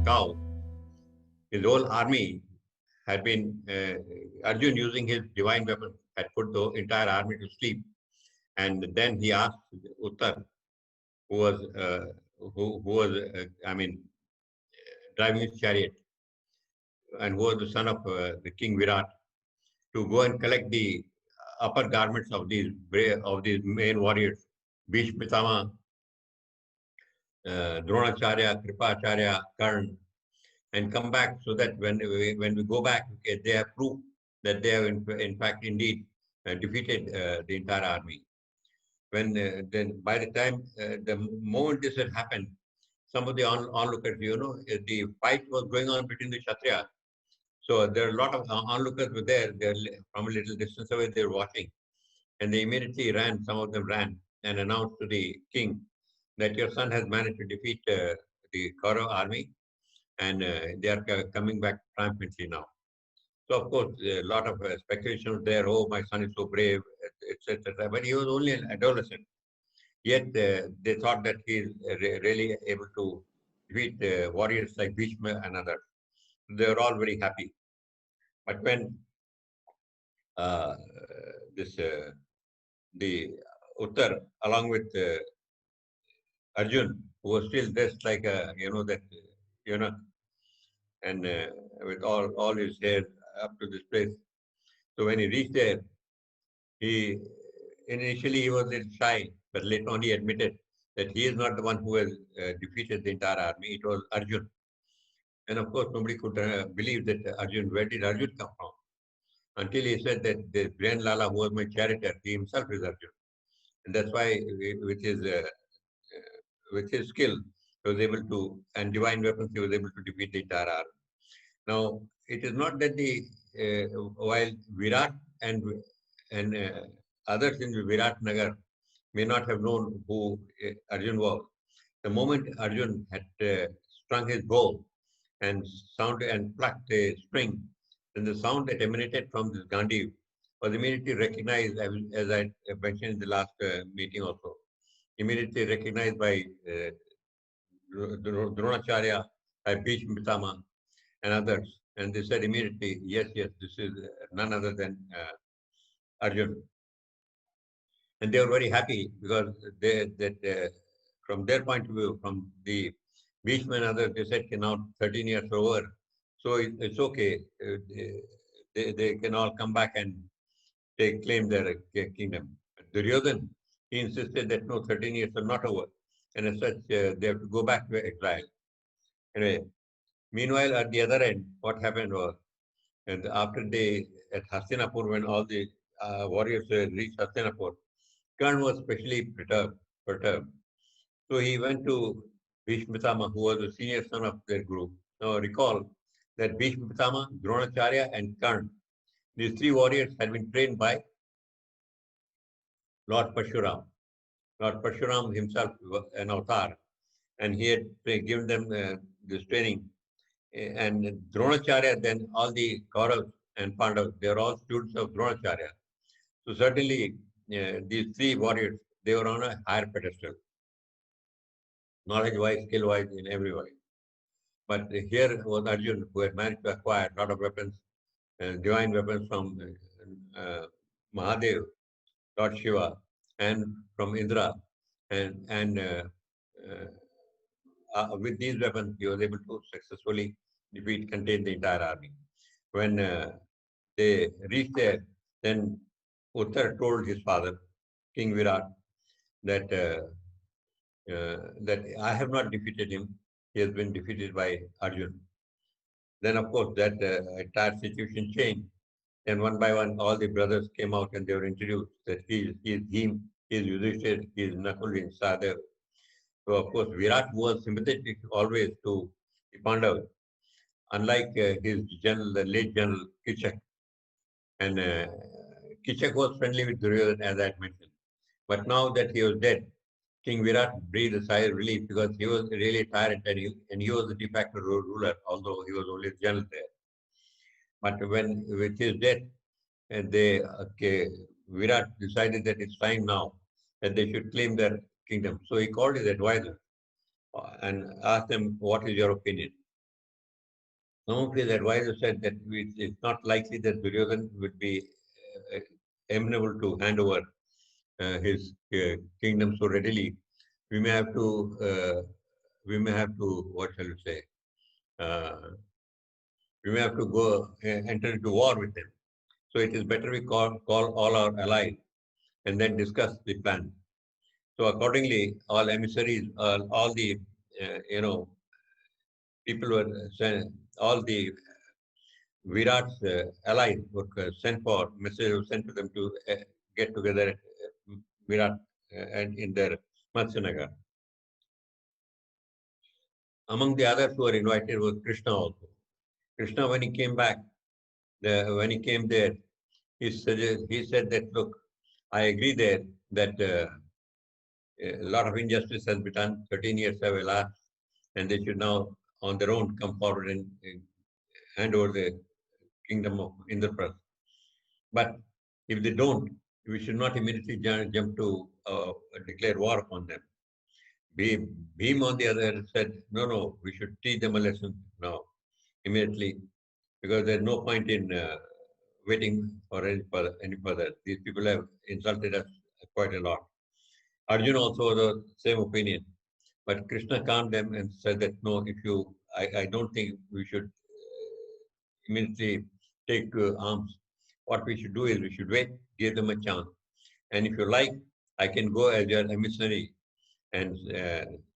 cow, his whole army had been, Arjun using his divine weapon had put the entire army to sleep. And then he asked Uttar, who was, I mean, driving his chariot, and who was the son of the king Virat, to go and collect the upper garments of these main warriors, Bhishma Pitama, Dronacharya, Kripacharya, Karn, and come back so that when we go back, okay, they have proof that they have in fact indeed defeated the entire army. When then by the time the moment this had happened, some of the onlookers, the fight was going on between the Kshatriya. So there are a lot of onlookers were there. They're from a little distance away. They're watching, and they immediately ran. Some of them ran and announced to the king that your son has managed to defeat the Kaurav army, and they are coming back triumphantly now. So of course, a lot of speculation was there. Oh, my son is so brave, etc. But he was only an adolescent. Yet they thought that he is really able to defeat warriors like Bhishma and others. They were all very happy. But when uh, this the Uttar, along with Arjun, who was still dressed like a, that, you know, and with all his hair up to this place. So when he reached there, he initially he was a little shy, but later on he admitted that he is not the one who has defeated the entire army. It was Arjun. And of course, nobody could believe that Arjun, where did Arjun come from? Until he said that the Grand Lala, who was my charioteer, he himself is Arjun. And that's why, with his skill, he was able to, and divine weapons, he was able to defeat the entire army. Now, it is not that while Virat and others in Virat Nagar may not have known who Arjun was. The moment Arjun had strung his bow and sounded and plucked a string, then the sound that emanated from this Gandhi was immediately recognized, as I mentioned in the last meeting also, immediately recognized by Dronacharya, by Bhishma Pitama, and others. And they said immediately, yes, yes, this is none other than Arjun. And they were very happy because from their point of view, from the Bhishma and others, they said, "Okay, now 13 years over, so it's okay. They can all come back and take claim their kingdom." Duryodhan, he insisted that no, 13 years are not over, and as such, they have to go back to exile. Anyway, meanwhile, at the other end, what happened was, and after they at Hastinapur, when all the warriors reached Hastinapur, Karn was especially perturbed. So he went to Bhishma Pitama, who was the senior son of their group. Now recall that Bhishma Pitama, Dronacharya, and Karn, these three warriors had been trained by Lord Parshuram. Lord Parshuram himself was an avatar, and he had given them this training. And Dronacharya, then all the Kauravas and Pandavas, they are all students of Dronacharya. So certainly, these three warriors, they were on a higher pedestal, knowledge-wise, skill-wise, in every way. But here was Arjun, who had managed to acquire a lot of weapons, divine weapons from Mahadev, Lord Shiva, and from Indra. And with these weapons, he was able to successfully contain the entire army. When they reached there, then Uttar told his father, King Virat, that that I have not defeated him. He has been defeated by Arjun. Then, of course, that entire situation changed. And one by one, all the brothers came out and they were introduced that he is Bhim, he is Yudhishthir, he is Nakul and Sahadev. So, of course, Virat was sympathetic always to the Pandavas, unlike his general, the late general Kichak. And Kichak was friendly with Duryodhana, as I had mentioned. But now that he was dead, King Virat breathed a sigh of relief because he was really tired and he was the de facto ruler, although he was only the general there. But when with his death, Virat decided that it's time now that they should claim their kingdom. So he called his advisor and asked them, "What is your opinion?" Some of his advisors said that it's not likely that Duryodhan would be uh, amenable to hand over his kingdom so readily. We may have to, what shall we say? Uh, we may have to go enter into war with them. So it is better we call all our allies and then discuss the plan. So accordingly, all emissaries, all the people were all the Virat's allies were sent for messages were sent to them to get together at Virat and in their Matsyanagar. Among the others who were invited was Krishna also. Krishna, when he came back, when he came there, he said that, look, I agree there that a lot of injustice has been done, 13 years have elapsed, and they should now, on their own, come forward and hand over the kingdom of Indraprastha. But if they don't, we should not immediately jump to declare war upon them. Bhim, on the other hand, said, no, no, we should teach them a lesson now, immediately, because there's no point in waiting for any further. These people have insulted us quite a lot. Arjun also the same opinion. But Krishna calmed them and said that no, I don't think we should immediately take to arms. What we should do is we should wait, give them a chance. And if you like, I can go as your emissary and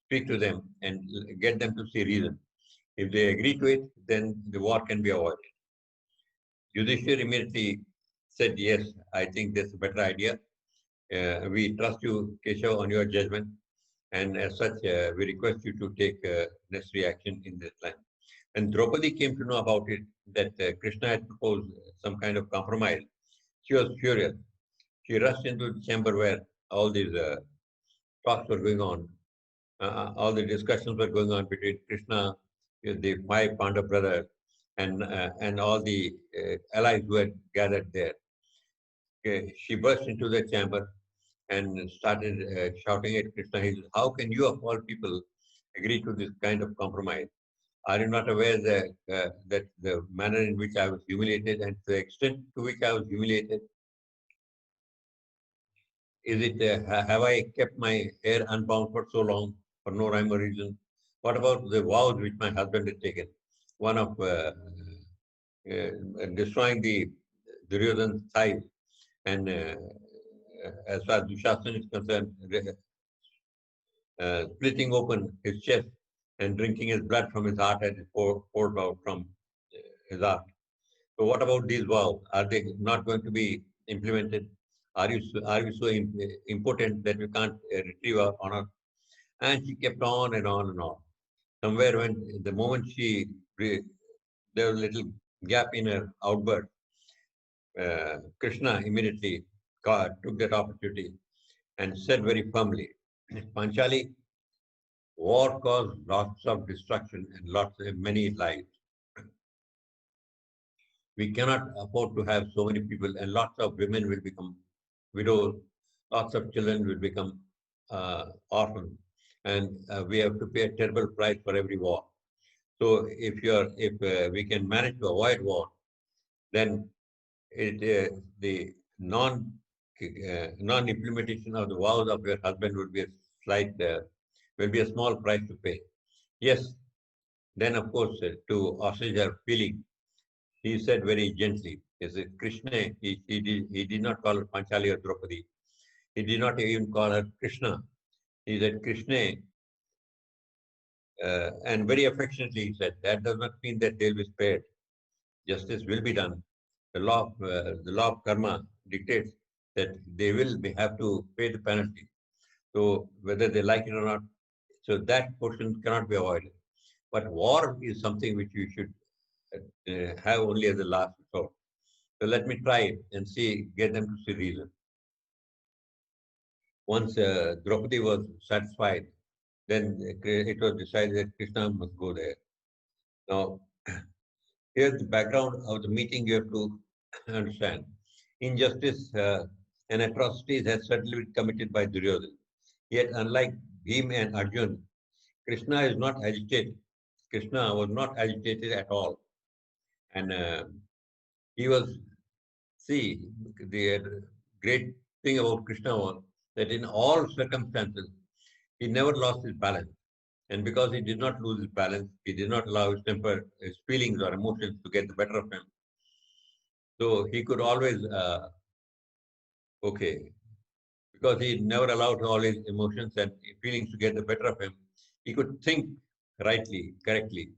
speak to them and get them to see reason. If they agree to it, then the war can be avoided. Yudhishthir immediately said, yes, I think that's a better idea. We trust you, Keshav, on your judgment. And as such, we request you to take necessary action in this line. And Draupadi came to know about it, that Krishna had proposed some kind of compromise. She was furious. She rushed into the chamber where all these talks were going on. All the discussions were going on between Krishna, the five Pandava brothers, and all the allies who had gathered there. Okay, she burst into the chamber and started shouting at Krishna. He said, how can you of all people agree to this kind of compromise? Are you not aware that the manner in which I was humiliated and the extent to which I was humiliated? Is it, have I kept my hair unbound for so long for no rhyme or reason? What about the vows which my husband had taken? One of destroying the Duryodhan's thighs and as far as Dushasana is concerned, splitting open his chest and drinking his blood from his heart as it poured out from his heart. So what about these vows? Are they not going to be implemented? Are we so impotent that we can't retrieve our honor? And she kept on and on and on. Somewhere when the moment there was a little gap in her outburst, Krishna immediately took that opportunity and said very firmly, Panchali, war caused lots of destruction and many lives. We cannot afford to have so many people, and lots of women will become widows, lots of children will become orphans, and we have to pay a terrible price for every war. So if we can manage to avoid war, then the non-implementation of the vows of your husband would be a slight will be a small price to pay. Yes, then of course to assuage her feeling, he said very gently, he said, Krishna, he did not call her Panchali or Draupadi. He did not even call her Krishna. He said Krishna, and very affectionately he said, that does not mean that they'll be spared. Justice will be done. The law of karma dictates that they will have to pay the penalty. So whether they like it or not, so that portion cannot be avoided. But war is something which you should have only as a last resort. So let me try it and see, get them to see reason. Once Draupadi was satisfied, then it was decided that Krishna must go there. Now, here's the background of the meeting you have to understand. Injustice and atrocities has certainly been committed by Duryodhana. Yet, unlike Bhim and Arjun, Krishna is not agitated. Krishna was not agitated at all. And he was, see, the great thing about Krishna was that in all circumstances, he never lost his balance. And because he did not lose his balance, he did not allow his temper, his feelings or emotions to get the better of him. So he could always, okay, because he never allowed all his emotions and feelings to get the better of him, he could think rightly, correctly.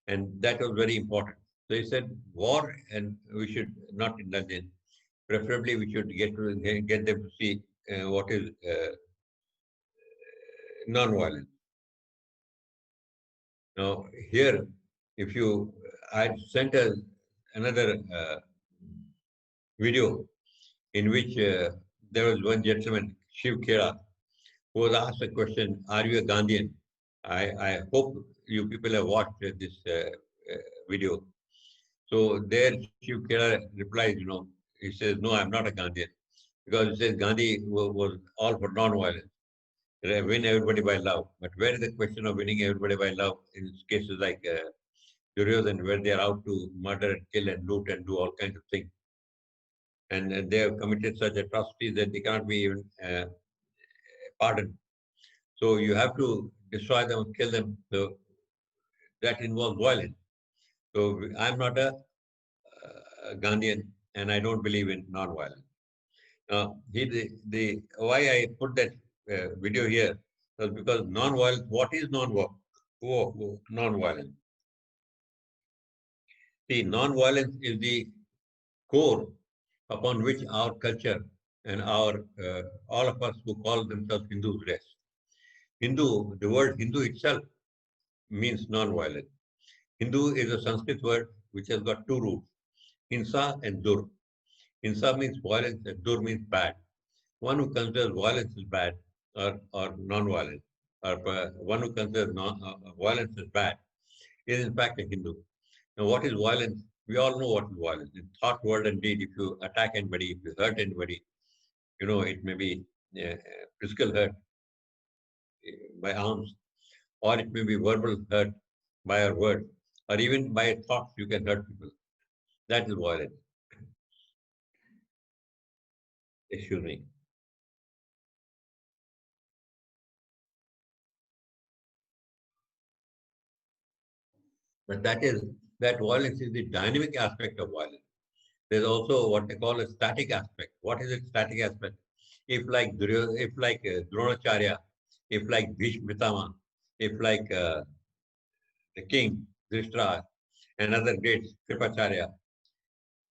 And that was very important. So he said, war, and we should not indulge in. Preferably, we should get them to see what is non-violence. Now, here, if you, I sent us another video in which there was one gentleman, Shiv Khera, who was asked a question, are you a Gandhian? I hope you people have watched this video. So there Shiv Khera replies, he says, no, I'm not a Gandhian. Because he says Gandhi was all for non-violence, win everybody by love. But where is the question of winning everybody by love in cases like Duryodhan, where they are out to murder and kill and loot and do all kinds of things? And they have committed such atrocities that they cannot be even pardoned. So you have to destroy them, kill them. So that involves violence. So I'm not a Gandhian, and I don't believe in non-violence. The why I put that video here was because non-violence. What is non-violence? See, non-violence is the core upon which our culture and our all of us who call themselves Hindus rest. Hindu, the word Hindu itself means non-violent. Hindu is a Sanskrit word which has got two roots, Hinsa and Dur. Hinsa means violence and Dur means bad. One who considers violence is bad or non-violent, or one who considers violence is bad, is in fact a Hindu. Now, what is violence? We all know what is violence. In thought, word, and deed. If you attack anybody, if you hurt anybody, it may be uh, physical hurt by arms, or it may be verbal hurt by our words, or even by thoughts you can hurt people. That is violence. Excuse me. But that violence is the dynamic aspect of violence. There's also what they call a static aspect. What is a static aspect? If like Dronacharya, if like Bhishma Pitama, if like the king, Drishtra, and other greats, Kripacharya,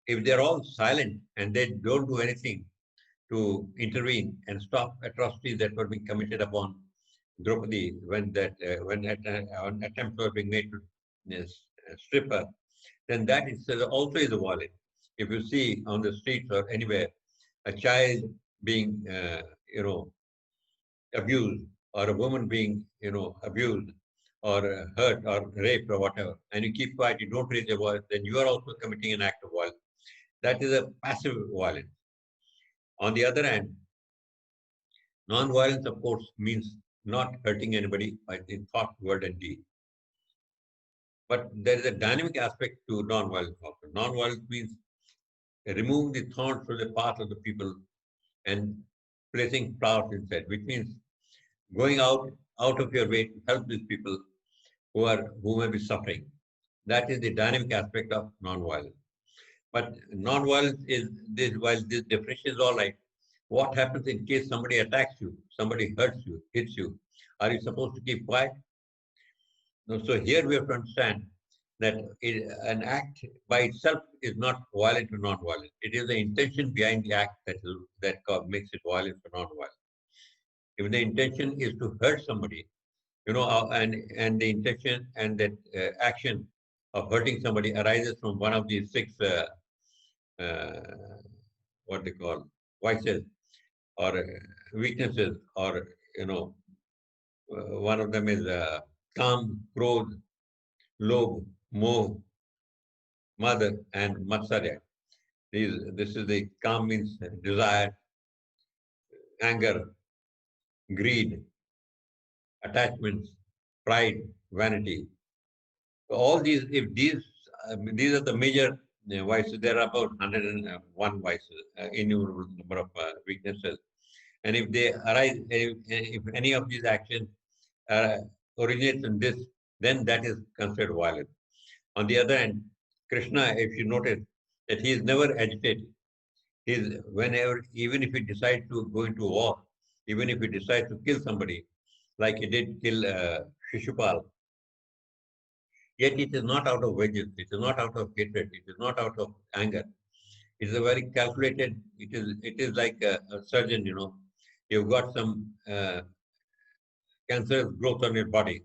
if they're all silent and they don't do anything to intervene and stop atrocities that were being committed upon Draupadi when attempts were being made to strip her, then that is also is a violence. If you see on the streets or anywhere a child being, abused, or a woman being, abused, or hurt, or raped, or whatever, and you keep quiet, you don't raise your voice, then you are also committing an act of violence. That is a passive violence. On the other hand, non-violence, of course, means not hurting anybody in thought, word, and deed. But there is a dynamic aspect to non-violence also. Non-violence means removing the thorns from the path of the people and placing flowers instead, which means going out of your way to help these people who may be suffering. That is the dynamic aspect of non-violence. But non-violence is this, while this definition is all right, what happens in case somebody attacks you, somebody hurts you, hits you? Are you supposed to keep quiet? No, so here we have to understand that an act by itself is not violent or non-violent. It is the intention behind the act that makes it violent or non-violent. If the intention is to hurt somebody, and the intention and that action of hurting somebody arises from one of these six uh, what they call vices or weaknesses, or one of them is Kam, Krodh, Lobh, Moh, Mother, and Matsarya. This is the Kam means desire, anger, greed, attachments, pride, vanity. So all these, if these these are the major vices. There are about 101 vices, innumerable number of weaknesses. And if they arise, if any of these actions uh, originates in this, then that is considered violent. On the other hand, Krishna, if you notice, that he is never agitated. He is whenever, even if he decides to go into war, even if he decides to kill somebody, like he did kill Shishupal, yet it is not out of vengeance, it is not out of hatred, it is not out of anger. It is a very calculated. It is like a surgeon. You've got some cancerous growth on your body.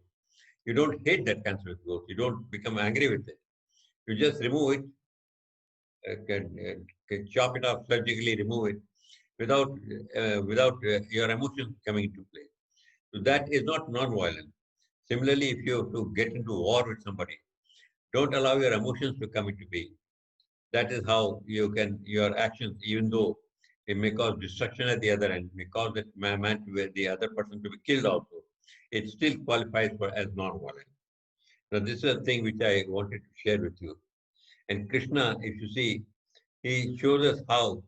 You don't hate that cancerous growth. You don't become angry with it. You just remove it, can chop it off surgically, remove it without your emotions coming into play. So that is not non-violent. Similarly, if you have to get into war with somebody, don't allow your emotions to come into being. That is how your actions, even though it may cause destruction at the other end, may cause the other person to be killed also, it still qualifies for as non-violent. Now, this is a thing which I wanted to share with you. And Krishna, if you see, he shows us how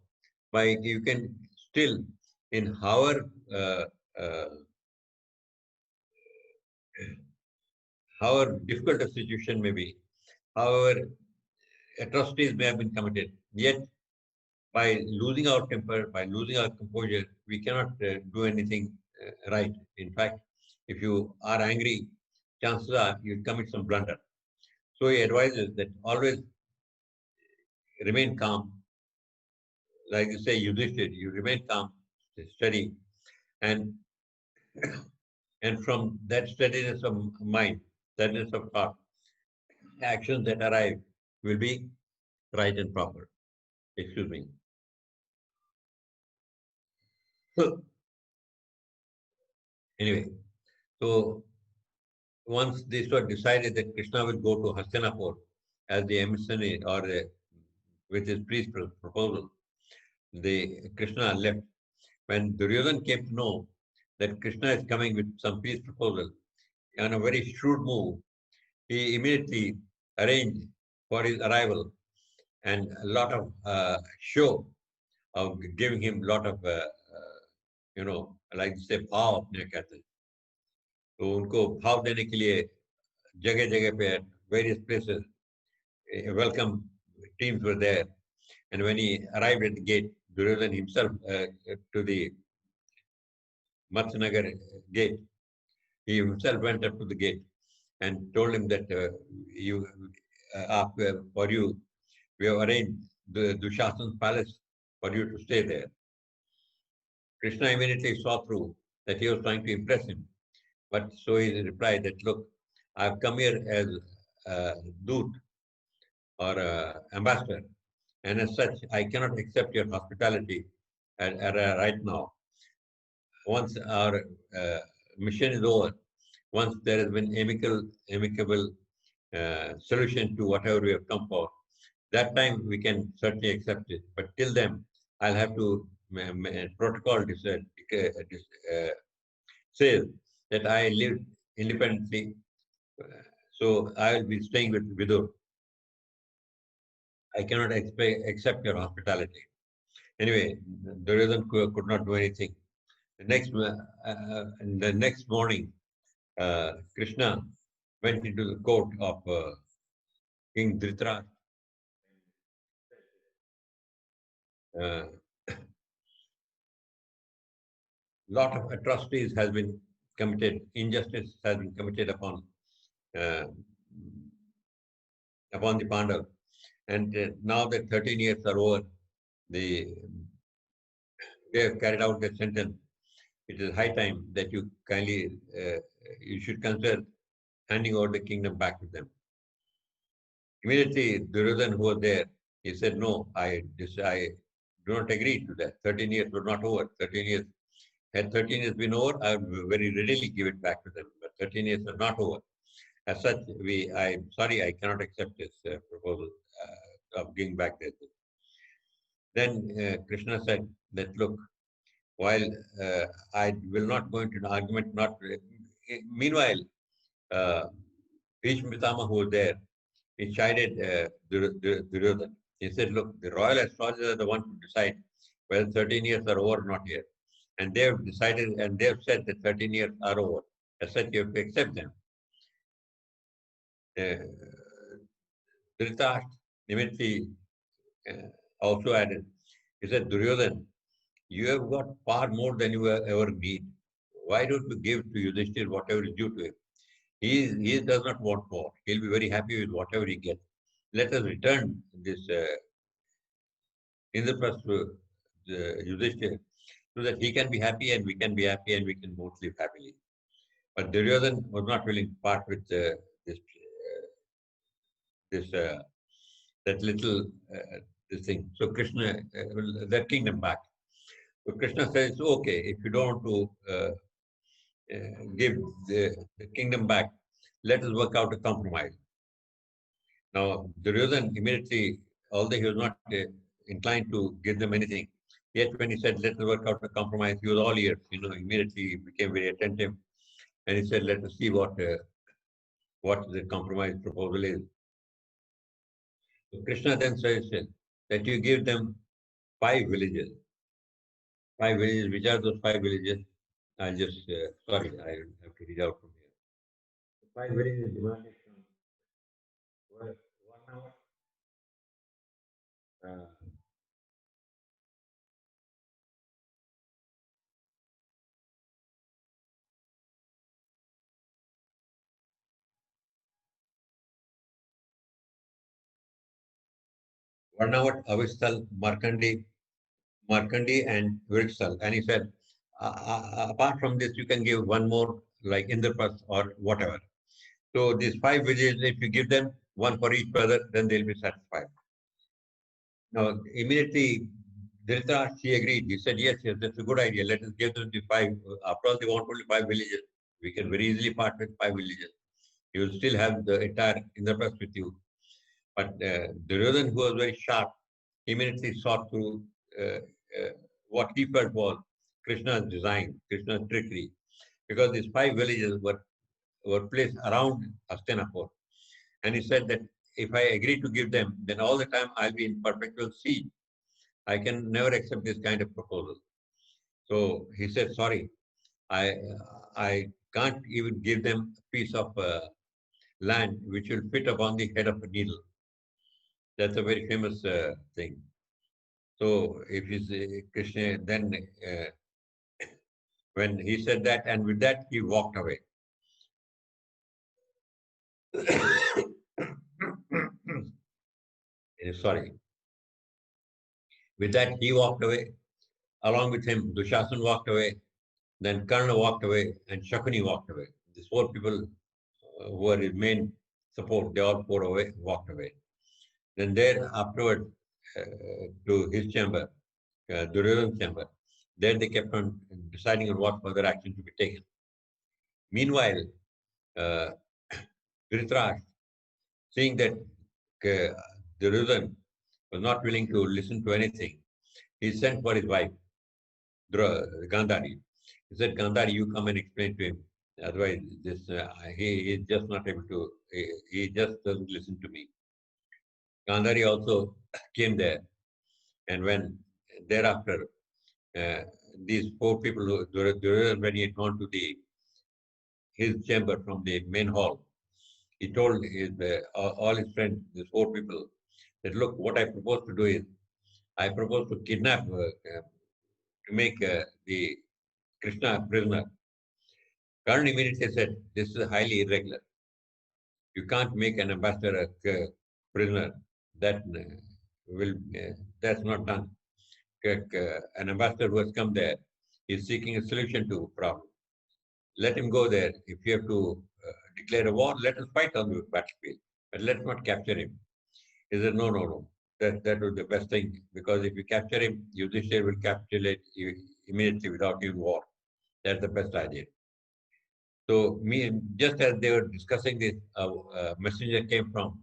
by you can still, in uh, uh, however difficult a situation may be, however atrocities may have been committed, yet by losing our temper, by losing our composure, we cannot do anything right. In fact, if you are angry, chances are you commit some blunder. So he advises that always remain calm. Like you say, you remain calm, steady, and and from that steadiness of mind, steadiness of thought, actions that arrive will be right and proper. Excuse me. So anyway, so once this was decided that Krishna will go to Hastinapur as the emissary or with his priest proposal, the Krishna left. When Duryodhan came to know that Krishna is coming with some peace proposal, on a very shrewd move, he immediately arranged for his arrival and a lot of show of giving him a lot of, like say, भाव अपने कहते हैं. तो उनको भाव देने के लिए जगह जगह पे various places welcome teams were there. And when he arrived at the gate, Duryodhan himself to the Matsanagar gate, he himself went up to the gate and told him that for you, we have arranged the Dushasan's palace for you to stay there. Krishna immediately saw through that he was trying to impress him. But so he replied that, look, I've come here as a doot or ambassador, and as such, I cannot accept your hospitality right now. Once our mission is over, once there has been amicable solution to whatever we have come for, that time we can certainly accept it. But till then, I'll have to protocol says that I live independently, so I will be staying with Vidur. I cannot accept your hospitality. Anyway, Duryodhan could not do anything. The next morning, Krishna went into the court of King Dhritarashtra. Uh, lot of atrocities has been committed, injustice has been committed uh, upon the Pandavas. And now that 13 years are over, the, they have carried out their sentence. It is high time that you should consider handing over the kingdom back to them. Immediately, Duryodhan, who was there, he said, no, I do not agree to that. 13 years were not over. 13 years, had 13 years been over, I would very readily give it back to them. But 13 years are not over. As such, I'm sorry, I cannot accept this proposal of giving back this. Then Krishna said that, look, while I will not go into an argument, meanwhile, Bhishma Pitama, who was there, he chided Duryodhan. He said, look, the royal astrologers are the ones who decide whether 13 years are over or not yet. And they have decided and they have said that 13 years are over. As such, you have to accept them. Dhritarashtra immediately also added, he said, Duryodhan, you have got far more than you ever need. Why don't you give to Yudhishthir whatever is due to him? He does not want more. He'll be very happy with whatever he gets. Let us return this Indraprasth to Yudhishthir so that he can be happy and we can be happy and we can both live happily. But Duryodhan was not willing to part with this that little this thing. So Krishna, that kingdom back. So Krishna says, okay, if you don't want to give the kingdom back, let us work out a compromise. Now, Duryodhan immediately, although he was not inclined to give them anything, yet when he said, let us work out a compromise, he was all ears. Immediately he became very attentive and he said, let us see what the compromise proposal is. So Krishna then says that you give them 5 villages. 5 villages, which are those 5 villages? I'll just, sorry, I have to read out from here. 5 villages demanded from one hour. Uh, Varnavat, Avistal, Markandi and Virksal. And he said, apart from this, you can give one more, like Indraprasth or whatever. So these 5 villages, if you give them one for each brother, then they'll be satisfied. Now, immediately, Dhritarashtra, he agreed. He said, yes, yes, that's a good idea. Let us give them the five. After all, they want only 5 villages. We can very easily part with 5 villages. You will still have the entire Indraprasth with you. But Duryodhan, who was very sharp, immediately saw through uh, uh, what he felt was Krishna's design, Krishna's trickery, because these 5 villages were placed around Hastinapur. And he said that if I agree to give them, then all the time I'll be in perpetual siege. I can never accept this kind of proposal. So he said, sorry, I, I can't even give them a piece of land which will fit upon the head of a needle. That's a very famous thing. So if you say Krishna, then when he said that, and with that he walked away. Sorry. With that he walked away. Along with him, Dushasan walked away. Then Karna walked away, and Shakuni walked away. These 4 people who were his main support, they all walked away. Then there afterward to his chamber, Duryodhan's chamber, there they kept on deciding on what further action to be taken. Meanwhile, uh, Dhritarashtra, seeing that Duryodhan was not willing to listen to anything, he sent for his wife, Gandhari. He said, Gandhari, you come and explain to him. Otherwise, he is just not able to, he just doesn't listen to me. Gandhari also came there. And when thereafter, uh, these 4 people, when he had gone to his chamber from the main hall, he told all his friends, these 4 people, that look, what I propose to do is, I propose to kidnap, to make the Krishna a prisoner. Karna immediately said, this is highly irregular. You can't make an ambassador a prisoner. That will that's not done. An ambassador who has come there is seeking a solution to a problem. Let him go there. If you have to declare a war, let us fight on the battlefield, but let's not capture him. He said, no, no, no. That was the best thing because if you capture him, Yudhishthir will capitulate immediately without even war. That's the best idea. So just as they were discussing this, a messenger came from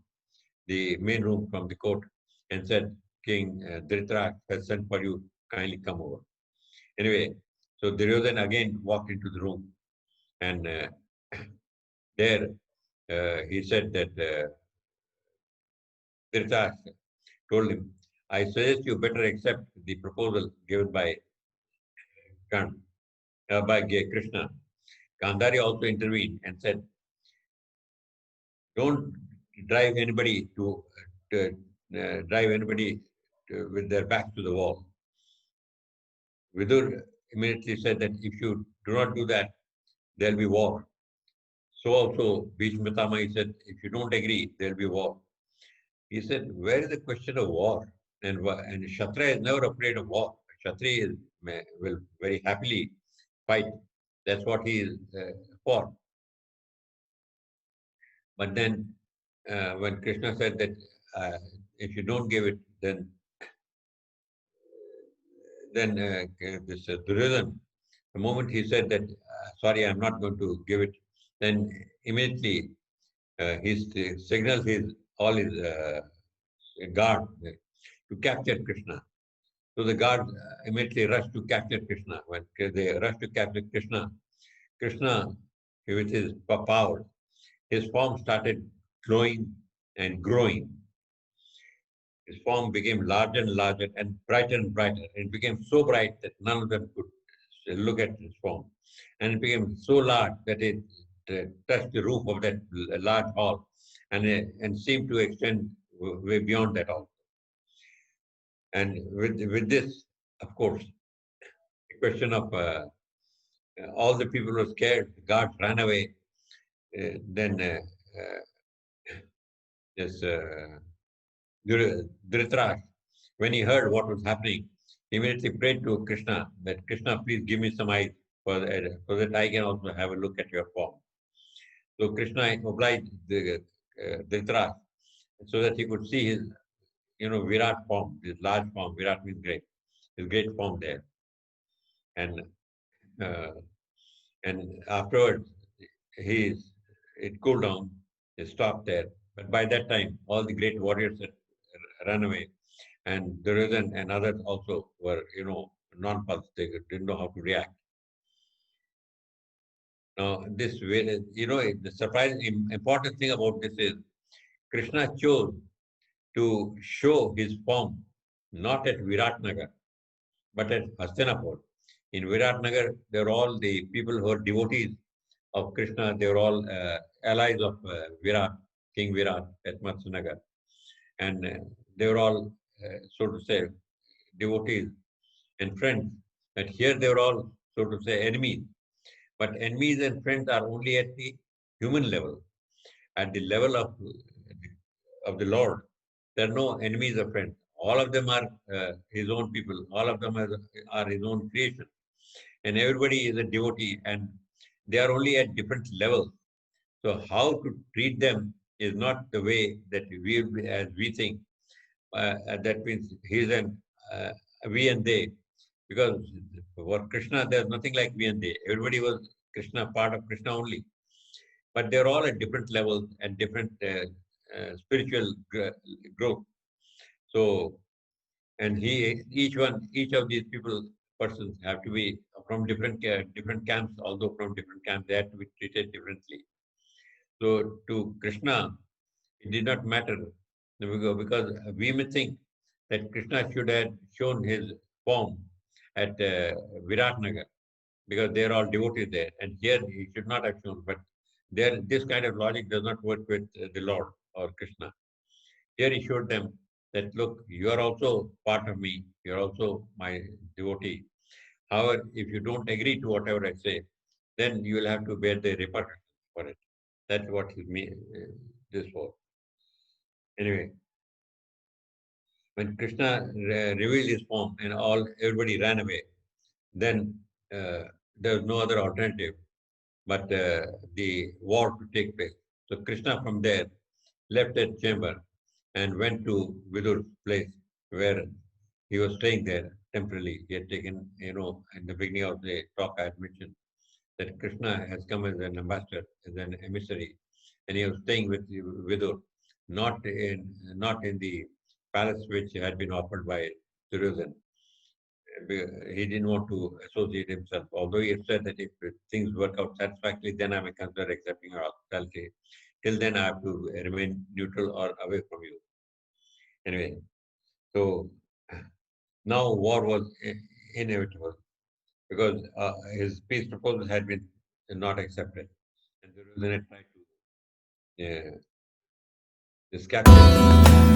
the main room from the court and said, King Dhritarashtra has sent for you, kindly come over. Anyway, so Duryodhana again walked into the room and there he said that Dhritarashtra told him, I suggest you better accept the proposal given by Krishna. Gandhari also intervened and said, don't drive anybody to drive anybody with their back to the wall. Vidur immediately said that if you do not do that, there'll be war. So also Bhishma Pitama, he said, if you don't agree, there'll be war. He said, where is the question of war? And Kshatriya is never afraid of war. Kshatriya will very happily fight. That's what he is for. But then when Krishna said that if you don't give it, then this Duryodhan, the moment he said that, sorry, I'm not going to give it, then immediately he signals all his guard to capture Krishna. So the guard immediately rushed to capture Krishna. When they rushed to capture Krishna, Krishna, with his power, his form started glowing and growing. His form became larger and larger and brighter and brighter. It became so bright that none of them could look at his form. And it became so large that it touched the roof of that large hall and seemed to extend way beyond that hall. And with this, of course, the question of all the people were scared, the guards ran away. Then this Dhritarashtra, when he heard what was happening, he immediately prayed to Krishna that Krishna, please give me some eyes so that I can also have a look at your form. So Krishna obliged the Dhritarashtra so that he could see his, Virat form, his large form. Virat means great, his great form there. And uh, and afterwards, he it cooled down, it stopped there. But by that time, all the great warriors had run away, and Duryodhan and others also were, non-pulse. They didn't know how to react. Now, the surprising important thing about this is Krishna chose to show his form not at Viratnagar, but at Hastinapur. In Viratnagar, they're all the people who are devotees of Krishna. They're all allies of Virat, King Virat at Matsanagar. And they were all, so to say, devotees and friends. But here they were all, so to say, enemies. But enemies and friends are only at the human level. At the level of the Lord, there are no enemies or friends. All of them are his own people. All of them are his own creation. And everybody is a devotee, and they are only at different levels. So how to treat them is not the way that as we think. That means he's an we and they. Because for Krishna, there's nothing like we and they. Everybody was Krishna, part of Krishna only. But they're all at different levels and different spiritual growth. So, and each of these persons have to be from different camps. Although from different camps, they have to be treated differently. So, to Krishna, it did not matter because we may think that Krishna should have shown his form at Viratnagar because they're all devotees there, and here he should not have shown. But this kind of logic does not work with the Lord or Krishna. Here he showed them that, look, you are also part of me, you are also my devotee. However, if you don't agree to whatever I say, then you will have to bear the repercussions for it. That's what this was. Anyway, when Krishna revealed his form and everybody ran away, then there was no other alternative but the war to take place. So Krishna from there left that chamber and went to Vidur's place where he was staying there temporarily. He had taken, in the beginning of the talk I had mentioned that Krishna has come as an ambassador, as an emissary, and he was staying with Vidur, not in the palace which had been offered by Duryodhan. He didn't want to associate himself, although he had said that if things work out satisfactorily, then I may consider accepting your hospitality. Till then, I have to remain neutral or away from you. Anyway, so now war was inevitable because his peace proposal had been not accepted, and Duryodhana tried to this captain.